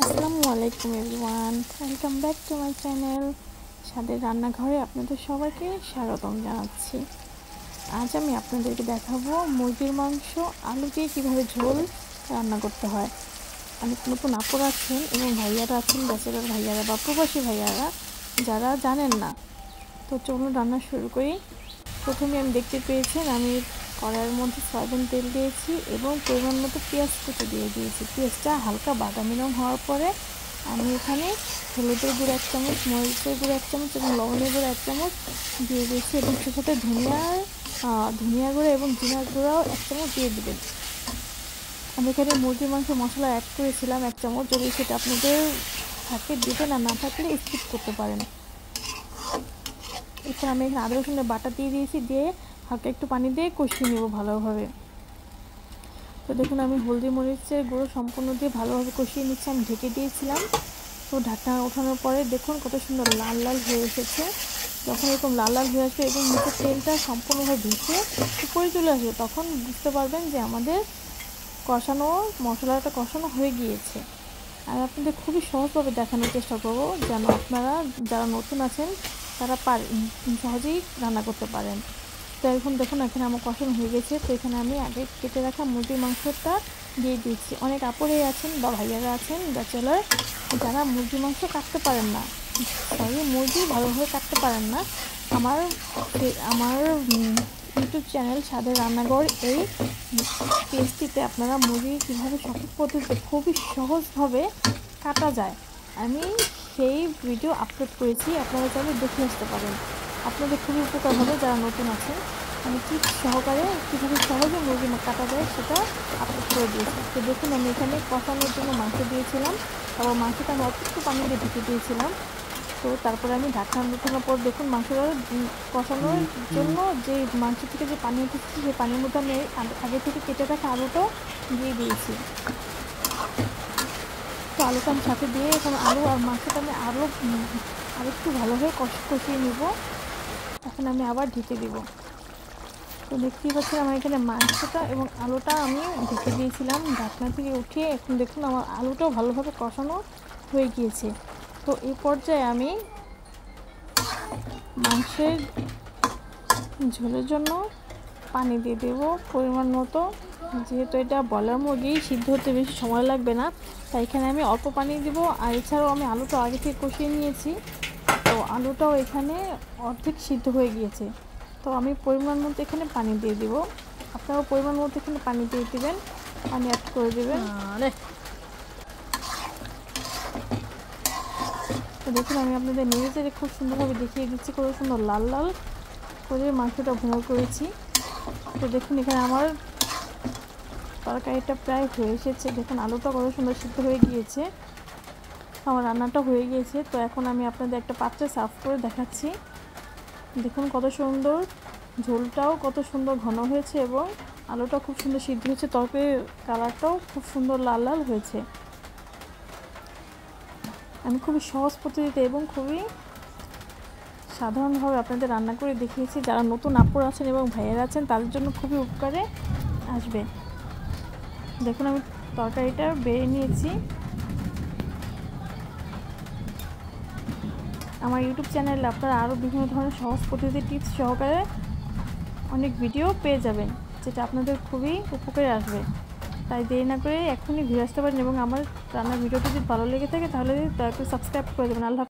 আসসালামু আলাইকুম everyone, welcome back to my channel স্বাদের রান্নাঘরে আপনাদের সবাইকে স্বাগতম জানাচ্ছি। আজ আমি আপনাদেরকে দেখাবো মুরগির মাংস আলু দিয়ে কীভাবে ঝোল রান্না করতে হয়। অনেক নতুন আপুরা আছেন এবং ভাইয়ারা আছেন, ব্যাচেলর ভাইয়ারা বা প্রবাসী ভাইয়ারা যারা জানেন না। তো চলুন রান্না শুরু করি। প্রথমে আমি দেখতে পেয়েছেন আমি কড়াইয়ের মধ্যে সয়াবিন তেল দিয়েছি এবং পরিমাণ মতো পেঁয়াজ কুচি দিয়ে দিয়েছি। পেঁয়াজটা হালকা বাদামি রঙ হওয়ার পরে আমি এখানে হলুদের গুঁড়ো 1 চামচ, মরিচের গুঁড়ো 1 চামচ এবং লবণের গুঁড়ো 1 চামচ দিয়ে দিয়েছি এবং সে সাথে ধনিয়া গুঁড়ো এবং জিরার গুঁড়াও 1 চামচ দিয়ে দেবেন। আমি এখানে মুরগির মাংস মশলা অ্যাড করেছিলাম 1 চামচ, যদি সেটা আপনাদের থাকে দিবেন আর না থাকলে স্কিপ করতে পারেন। এরপর আমি এখানে আদা রসুনের বাটা দিয়ে দিয়েছি, দিয়ে হালকা একটু পানি দিয়ে কষিয়ে নেব ভালোভাবে। তো দেখুন আমি হলদি মরিচের গুঁড়ো সম্পূর্ণ দিয়ে ভালোভাবে কষিয়ে নিচ্ছি। আমি ঢেকে দিয়েছিলাম। তো ঢাকনা ওঠানোর পরে দেখুন কত সুন্দর লাল লাল হয়ে এসেছে। যখন এরকম লাল লাল হয়ে আসবে এবং নিচের তেলটা সম্পূর্ণভাবে ভেসে উপরে চলে আসবে, তখন বুঝতে পারবেন যে আমাদের মশলাটা কষানো হয়ে গিয়েছে। আমি আপনাদের খুবই সহজভাবে দেখানোর চেষ্টা করব যেন আপনারা যারা নতুন আছেন তারা সহজেই রান্না করতে পারেন। তো এখন দেখুন এখানে আমার কষানো হয়ে গেছে। তো এখানে আমি আগে কেটে রাখা মুরগির মাংসটা দিয়ে দিচ্ছি। অনেক আপুরেই আছেন বা ভাইয়ারা আছেন ব্যাচেলার যারা মুরগির মাংস কাটতে পারেন না, মুরগি ভালোভাবে কাটতে পারেন না। আমার ইউটিউব চ্যানেল স্বাদের রান্নাঘর এই পেজটিতে আপনারা মুরগি কীভাবে সঠিক পদ্ধতিতে খুবই সহজভাবে কাটা যায় আমি সেই ভিডিও আপলোড করেছি, আপনারা চাইলে দেখে আসতে পারেন। আপনাদের খুবই উপকার হবে যারা নতুন আছেন। আমি টিপস সহকারে কীভাবে সহজে মুরগি কাটা যায় সেটা আপলোড করে দিয়েছি। তো দেখুন আমি এখানে কষানোর জন্য মাংস দিয়েছিলাম এবং মাংসটা আমি অল্প একটু পানি দিয়ে ঢেকে দিয়েছিলাম। তো তারপরে আমি ঢাকনা উঠানোর পর দেখুন মাংসটা কষানোর জন্য যে মাংস থেকে যে পানি উঠেছে সেই পানির মধ্যে আমি আগে থেকে কেটে রাখা আলুটাও দিয়ে দিয়েছি। তো আলুটা আমি সাথে দিয়ে এখন আলু আর মাংসটা আমি আরেকটু ভালোভাবে কষিয়ে নিব। এখন আমি আবার ঢেকে দিব। তো দেখতেই পাচ্ছেন আমার এখানে মাংসটা এবং আলুটা আমি ঢেকে দিয়েছিলাম ঢাকনা থেকে উঠিয়ে। এখন দেখুন আমার আলুটাও ভালোভাবে কষানো হয়ে গিয়েছে। তো এই পর্যায়ে আমি মাংসের ঝোলের জন্য পানি দিয়ে দেব পরিমাণ মতো। যেহেতু এটা ব্রয়লার মুরগি, সিদ্ধ হতে বেশি সময় লাগবে না, তাই এখানে আমি অল্প পানি দেব। আর এছাড়াও আমি আলুটা আগে থেকে কষিয়ে নিয়েছি, তো আলুটাও এখানে অর্ধেক সিদ্ধ হয়ে গিয়েছে। তো আমি পরিমাণ মতো এখানে পানি দিয়ে দিব। আপনারাও পরিমাণ মতো এখানে পানি দিয়ে দিবেন, পানি অ্যাড করে দেবেন। তো দেখুন আমি আপনাদের নেড়ে খুব সুন্দরভাবে দেখিয়ে দিচ্ছি কত সুন্দর লাল লাল করে মাংসটা ভুনো করেছি। তো দেখুন এখানে আমার তরকারিটা প্রায় হয়ে এসেছে। দেখুন আলুটা কত সুন্দর সিদ্ধ হয়ে গিয়েছে, আমার রান্নাটা হয়ে গিয়েছে। তো এখন আমি আপনাদের একটা পাত্রে সার্ভ করে দেখাচ্ছি। দেখুন কত সুন্দর, ঝোলটাও কত সুন্দর ঘন হয়েছে এবং আলুটা খুব সুন্দর সিদ্ধ হয়েছে, তরকারির কালারটাও খুব সুন্দর লাল লাল হয়েছে। আমি খুবই সহজ পদ্ধতিতে এবং খুবই সাধারণভাবে আপনাদের রান্না করে দেখিয়েছি। যারা নতুন আপুর আছেন এবং ভাইয়েরা আছেন তাদের জন্য খুবই উপকারে আসবে। দেখুন আমি তরকারিটা বেড়ে নিয়েছি। আমার ইউটিউব চ্যানেলে আপনারা আরও বিভিন্ন ধরনের সহজ পদ্ধতি টিপস সহকারে অনেক ভিডিও পেয়ে যাবেন, যেটা আপনাদের খুবই উপকারে আসবে। তাই দেরি না করে এখনই ঘুরে আসতে পারেন এবং আমার রান্নার ভিডিওটি যদি ভালো লেগে থাকে তাহলে দয়া করে সাবস্ক্রাইব করে দেবেন। আল্লাহ।